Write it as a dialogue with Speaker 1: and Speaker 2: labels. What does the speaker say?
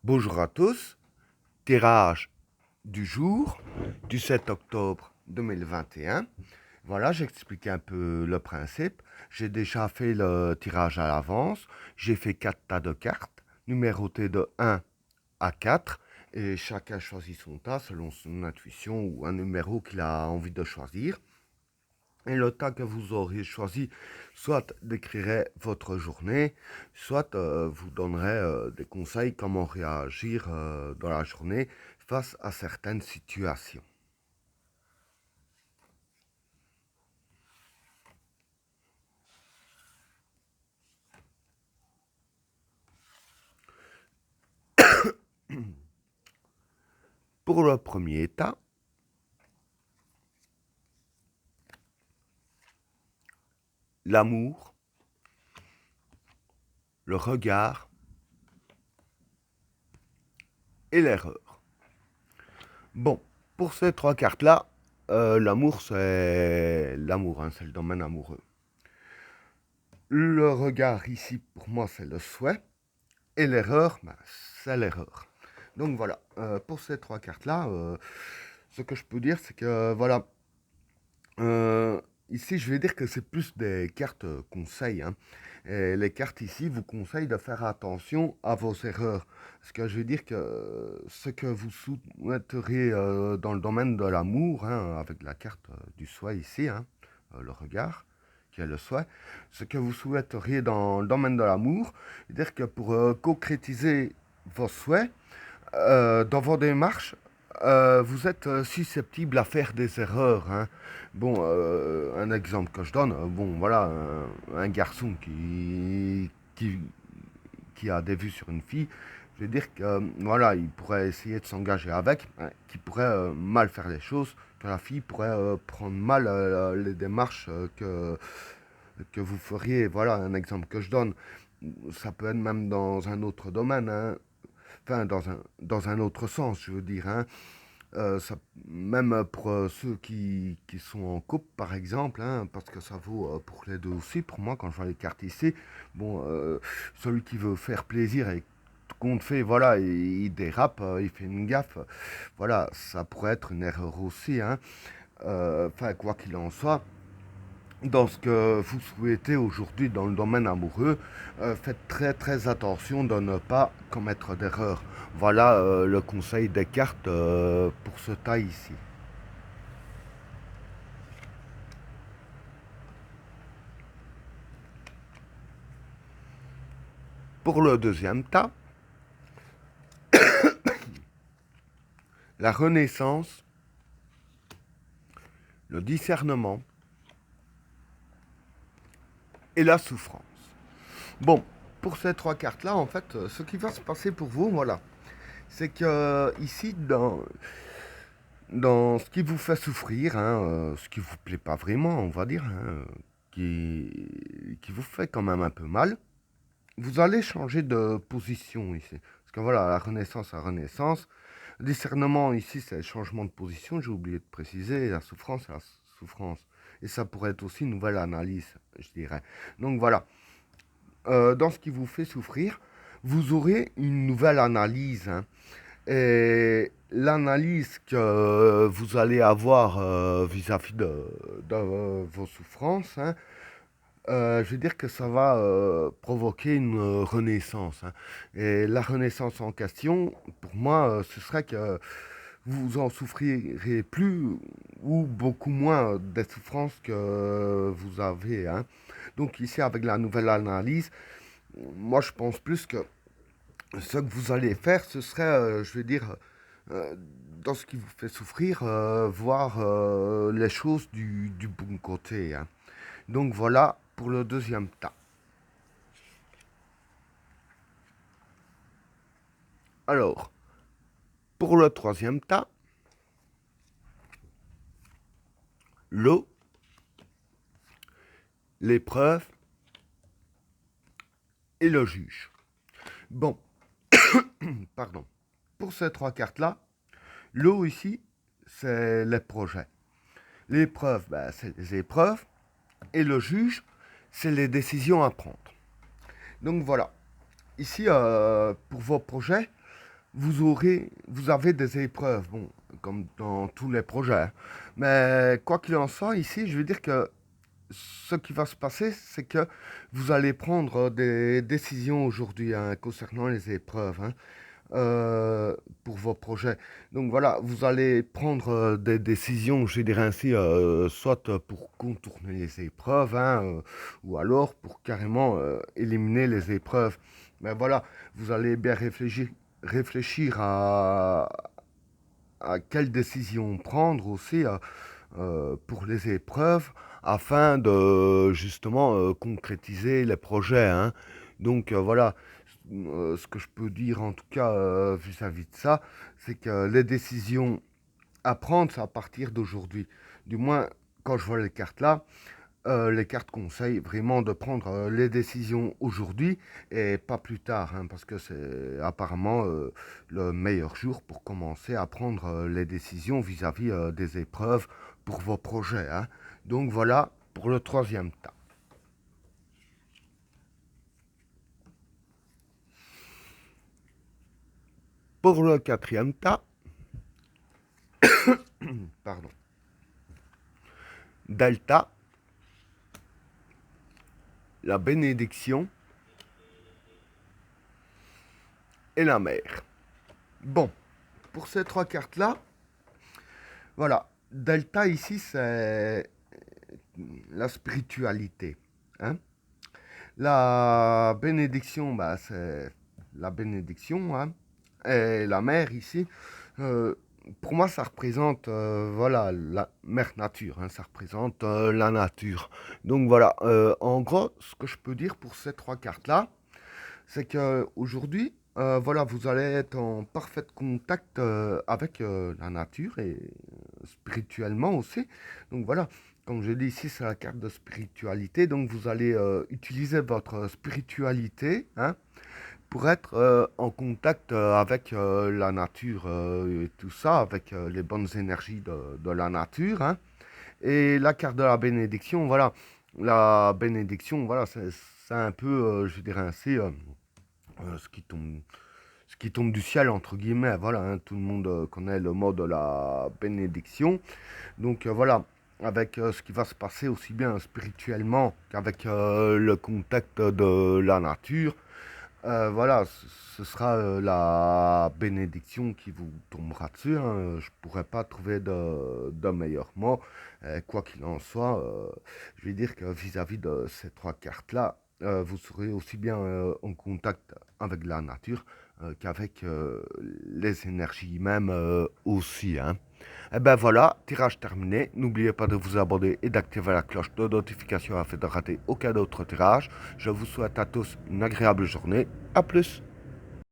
Speaker 1: Bonjour à tous, tirage du jour du 7 octobre 2021. Voilà, j'ai expliqué un peu le principe. J'ai déjà fait le tirage à l'avance. J'ai fait 4 tas de cartes, numérotées de 1 à 4. Et chacun choisit son tas selon son intuition ou un numéro qu'il a envie de choisir. Et le tas que vous aurez choisi, soit décrirait votre journée, soit vous donnerait des conseils comment réagir dans la journée face à certaines situations. Pour le premier tas, l'amour, le regard et l'erreur. Bon, pour ces trois cartes-là, l'amour, c'est l'amour, hein, c'est le domaine amoureux. Le regard, ici, pour moi, c'est le souhait. Et l'erreur, ben, c'est l'erreur. Donc voilà, pour ces trois cartes-là, ce que je peux dire, c'est que voilà, ici je vais dire que c'est plus des cartes conseils, hein. Et les cartes ici vous conseillent de faire attention à vos erreurs. Parce que je vais dire que ce que vous souhaiteriez dans le domaine de l'amour, hein, avec la carte du souhait ici, hein, le regard, qui est le souhait, ce que vous souhaiteriez dans le domaine de l'amour, c'est-à-dire que pour concrétiser vos souhaits, dans vos démarches, vous êtes susceptible à faire des erreurs, hein. Bon, un exemple que je donne, bon, voilà, un garçon qui a des vues sur une fille, je veux dire que, voilà, il pourrait essayer de s'engager avec, hein, qui pourrait mal faire les choses, que la fille pourrait prendre mal les démarches que vous feriez. Voilà, un exemple que je donne. Ça peut être même dans un autre domaine, hein. Enfin, dans un autre sens, je veux dire, hein. Ça, même pour ceux qui sont en couple, par exemple, hein, parce que ça vaut pour les deux aussi, pour moi, quand je vois les cartes ici, bon, celui qui veut faire plaisir et qu'on fait, voilà, il dérape, il fait une gaffe, voilà, ça pourrait être une erreur aussi, hein. Enfin, quoi qu'il en soit, dans ce que vous souhaitez aujourd'hui dans le domaine amoureux, faites très très attention de ne pas commettre d'erreurs. Voilà le conseil des cartes pour ce tas ici. Pour le deuxième tas, la renaissance, le discernement et la souffrance. Bon, pour ces trois cartes-là, en fait, ce qui va se passer pour vous, voilà, c'est que ici, dans ce qui vous fait souffrir, hein, ce qui vous plaît pas vraiment, on va dire, hein, qui vous fait quand même un peu mal, vous allez changer de position ici. Parce que voilà, la renaissance. Le discernement ici, c'est le changement de position, j'ai oublié de préciser. La souffrance, c'est la souffrance. Et ça pourrait être aussi une nouvelle analyse, je dirais. Donc voilà, dans ce qui vous fait souffrir, vous aurez une nouvelle analyse, hein. Et l'analyse que vous allez avoir vis-à-vis de vos souffrances, hein, je veux dire que ça va provoquer une renaissance, hein. Et la renaissance en question, pour moi, ce serait que vous en souffrirez plus ou beaucoup moins des souffrances que vous avez, hein. Donc ici, avec la nouvelle analyse, moi je pense plus que ce que vous allez faire, ce serait, je vais dire, euh, dans ce qui vous fait souffrir, voir les choses du bon côté, hein. Donc voilà pour le deuxième tas. Alors, pour le troisième tas, l'eau, l'épreuve et le juge. Bon, pardon. Pour ces trois cartes-là, l'eau ici, c'est les projets. L'épreuve, ben, c'est les épreuves. Et le juge, c'est les décisions à prendre. Donc voilà. Ici, pour vos projets, vous avez des épreuves, bon, comme dans tous les projets, hein. Mais quoi qu'il en soit, ici, je veux dire que ce qui va se passer, c'est que vous allez prendre des décisions aujourd'hui, hein, concernant les épreuves, hein, euh, pour vos projets. Donc voilà, vous allez prendre des décisions, je dirais ainsi, soit pour contourner les épreuves, hein, ou alors pour carrément éliminer les épreuves. Mais voilà, vous allez bien réfléchir à quelle décision prendre aussi pour les épreuves afin de justement concrétiser les projets, hein. Donc voilà, ce que je peux dire en tout cas vis-à-vis de ça, c'est que les décisions à prendre, c'est à partir d'aujourd'hui. Du moins, quand je vois les cartes là, les cartes conseillent vraiment de prendre les décisions aujourd'hui et pas plus tard, hein, parce que c'est apparemment le meilleur jour pour commencer à prendre les décisions vis-à-vis des épreuves pour vos projets, hein. Donc voilà pour le troisième tas. Pour le quatrième tas, pardon, Delta, la bénédiction et la mer. Bon, pour ces trois cartes-là, voilà, Delta ici, c'est la spiritualité, hein. La bénédiction, bah, c'est la bénédiction, hein. Et la mer ici, euh, pour moi, ça représente, voilà, la mère nature, hein, ça représente la nature. Donc voilà, en gros, ce que je peux dire pour ces trois cartes-là, c'est qu'aujourd'hui, voilà, vous allez être en parfait contact avec la nature et spirituellement aussi. Donc voilà, comme je dis ici, c'est la carte de spiritualité. Donc vous allez utiliser votre spiritualité, hein, pour être en contact avec la nature et tout ça, avec les bonnes énergies de la nature, hein. Et la carte de la bénédiction, voilà, la bénédiction, voilà, c'est un peu, je dirais ainsi, ce qui tombe, ce qui tombe du ciel, entre guillemets, voilà, hein, tout le monde connaît le mot de la bénédiction. Donc voilà, avec ce qui va se passer aussi bien spirituellement qu'avec le contact de la nature, voilà, ce sera la bénédiction qui vous tombera dessus, hein. Je pourrais pas trouver de meilleur mot. Quoi qu'il en soit, je vais dire que vis-à-vis de ces trois cartes-là, vous serez aussi bien en contact avec la nature qu'avec les énergies même aussi, hein. Et ben voilà, tirage terminé. N'oubliez pas de vous abonner et d'activer la cloche de notification afin de rater aucun autre tirage. Je vous souhaite à tous une agréable journée. A plus.